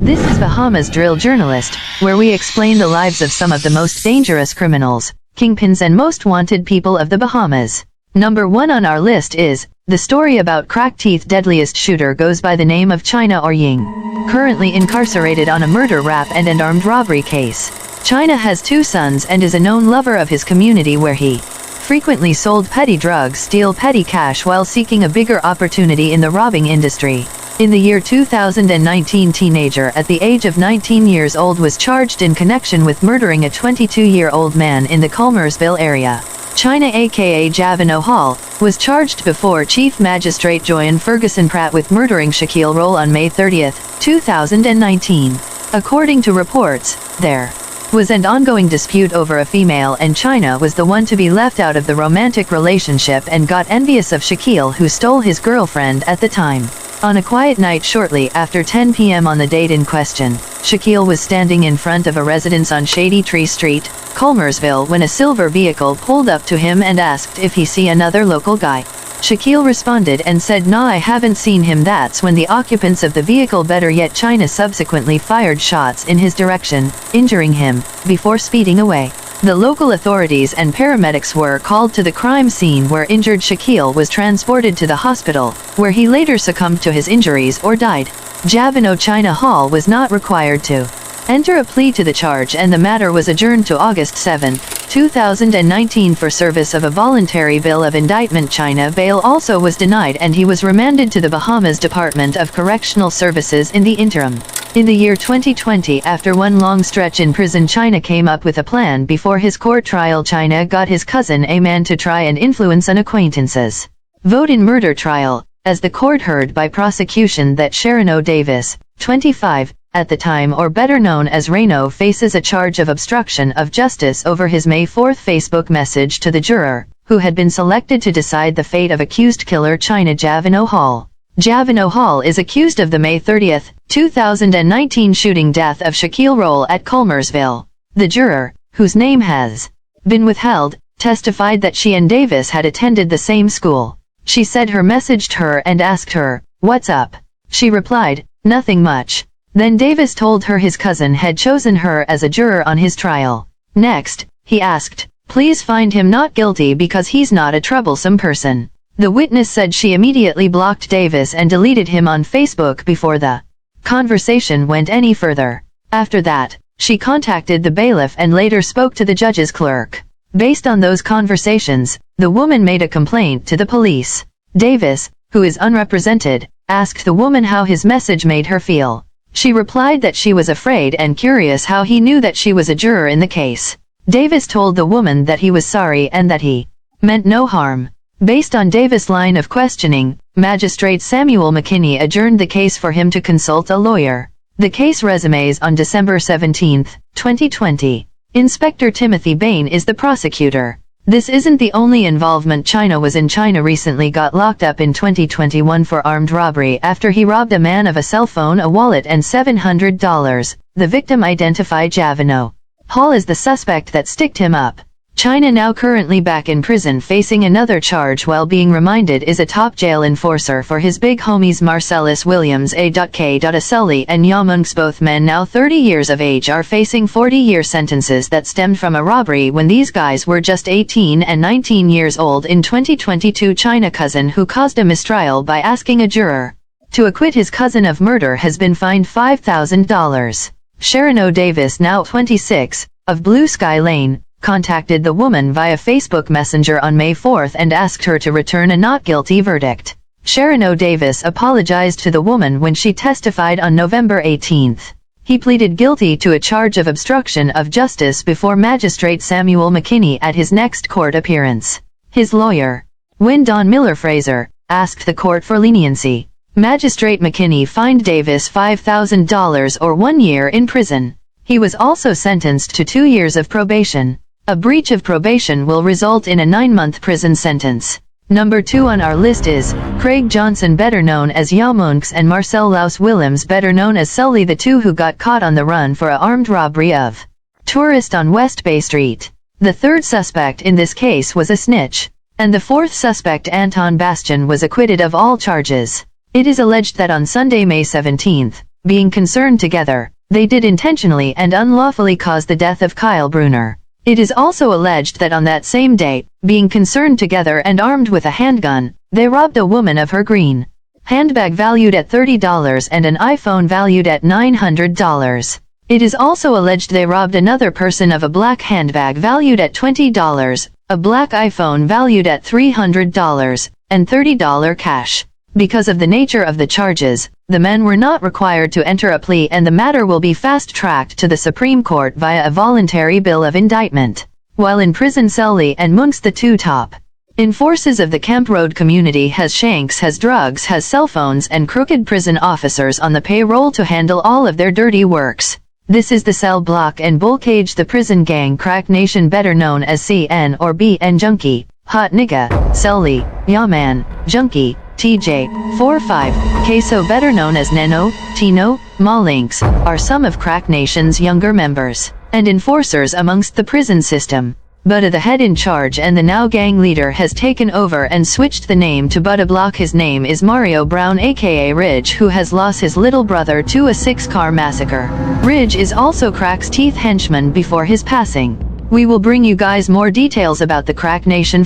This is Bahamas Drill Journalist, where we explain the lives of some of the most dangerous criminals, kingpins and most wanted people of the Bahamas. Number 1 on our list is, the story about crack teeth deadliest shooter goes by the name of China or Ying. Currently incarcerated on a murder rap and an armed robbery case. China has 2 sons and is a known lover of his community where he frequently sold petty drugs, steal petty cash while seeking a bigger opportunity in the robbing industry. In the year 2019, teenager at the age of 19 years old was charged in connection with murdering a 22-year-old man in the Culmersville area. China aka Javino Hall, was charged before Chief Magistrate Joyan Ferguson Pratt with murdering Shaquille Roll on May 30, 2019. According to reports, there was an ongoing dispute over a female and China was the one to be left out of the romantic relationship and got envious of Shaquille, who stole his girlfriend at the time. On a quiet night shortly after 10 p.m. on the date in question, Shaquille was standing in front of a residence on Shady Tree Street, Culmersville, when a silver vehicle pulled up to him and asked if he see another local guy. Shaquille responded and said, "Nah, I haven't seen him." That's when the occupants of the vehicle, better yet China, subsequently fired shots in his direction, injuring him, before speeding away. The local authorities and paramedics were called to the crime scene where injured Shaquille was transported to the hospital, where he later succumbed to his injuries or died. Javino China Hall was not required to enter a plea to the charge and the matter was adjourned to August 7, 2019 for service of a voluntary bill of indictment. China bail also was denied and he was remanded to the Bahamas Department of Correctional Services in the interim. In the year 2020, after one long stretch in prison, China came up with a plan before his court trial. China got his cousin, a man, to try and influence an acquaintance's vote in murder trial, as the court heard by prosecution that Sherino Davis, 25, at the time, or better known as Reno, faces a charge of obstruction of justice over his May 4 Facebook message to the juror, who had been selected to decide the fate of accused killer China Javino Hall. Javino Hall is accused of the May 30, 2019 shooting death of Shaquille Roll at Culmersville. The juror, whose name has been withheld, testified that she and Davis had attended the same school. She said her messaged her and asked her, "What's up?" She replied, "Nothing much." Then Davis told her his cousin had chosen her as a juror on his trial. Next, he asked, "Please find him not guilty because he's not a troublesome person." The witness said she immediately blocked Davis and deleted him on Facebook before the conversation went any further. After that, she contacted the bailiff and later spoke to the judge's clerk. Based on those conversations, the woman made a complaint to the police. Davis, who is unrepresented, asked the woman how his message made her feel. She replied that she was afraid and curious how he knew that she was a juror in the case. Davis told the woman that he was sorry and that he meant no harm. Based on Davis' line of questioning, Magistrate Samuel McKinney adjourned the case for him to consult a lawyer. The case resumes on December 17, 2020. Inspector Timothy Bain is the prosecutor. This isn't the only involvement. China recently got locked up in 2021 for armed robbery after he robbed a man of a cell phone, a wallet and $700. The victim identified Javino Hall as the suspect that sticked him up. China, now currently back in prison facing another charge while being remanded, is a top jail enforcer for his big homies Marcellus Williams A.K. Celly and Yamunks. Both men, now 30 years of age, are facing 40-year sentences that stemmed from a robbery when these guys were just 18 and 19 years old in 2022. China cousin who caused a mistrial by asking a juror to acquit his cousin of murder has been fined $5,000. Sherino Davis, now 26, of Blue Sky Lane, contacted the woman via Facebook Messenger on May 4 and asked her to return a not guilty verdict. Sherino Davis apologized to the woman when she testified on November 18. He pleaded guilty to a charge of obstruction of justice before Magistrate Samuel McKinney at his next court appearance. His lawyer, Don Miller Fraser, asked the court for leniency. Magistrate McKinney fined Davis $5,000 or 1 year in prison. He was also sentenced to 2 years of probation. A breach of probation will result in a 9-month prison sentence. Number 2 on our list is Craig Johnson, better known as Yamunks, and Marcel Laus Willems, better known as Celly, the two who got caught on the run for a armed robbery of tourist on West Bay Street. The third suspect in this case was a snitch, and the fourth suspect, Anton Bastian, was acquitted of all charges. It is alleged that on Sunday, May 17, being concerned together, they did intentionally and unlawfully cause the death of Kyle Bruner. It is also alleged that on that same day, being concerned together and armed with a handgun, they robbed a woman of her green handbag valued at $30 and an iPhone valued at $900. It is also alleged they robbed another person of a black handbag valued at $20, a black iPhone valued at $300, and $30 cash. Because of the nature of the charges, the men were not required to enter a plea and the matter will be fast-tracked to the Supreme Court via a voluntary bill of indictment. While in prison, Celly and Monk's the two top enforcers of the Kemp Road community has shanks, has drugs, has cell phones and crooked prison officers on the payroll to handle all of their dirty works. This is the Cell Block and Bull Cage, the prison gang Crack Nation, better known as CN or BN Junkie, Hot Nigga, Celly, Yaman, Junkie, TJ, 45, Queso, better known as Neno, Tino, Malinks, are some of Crack Nation's younger members and enforcers amongst the prison system. Bhudda, the head in charge and the now gang leader, has taken over and switched the name to Bhudda Block. His name is Mario Brown aka Ridge, who has lost his little brother to a 6-car massacre. Ridge is also Crack's teeth henchman before his passing. We will bring you guys more details about the Crack Nation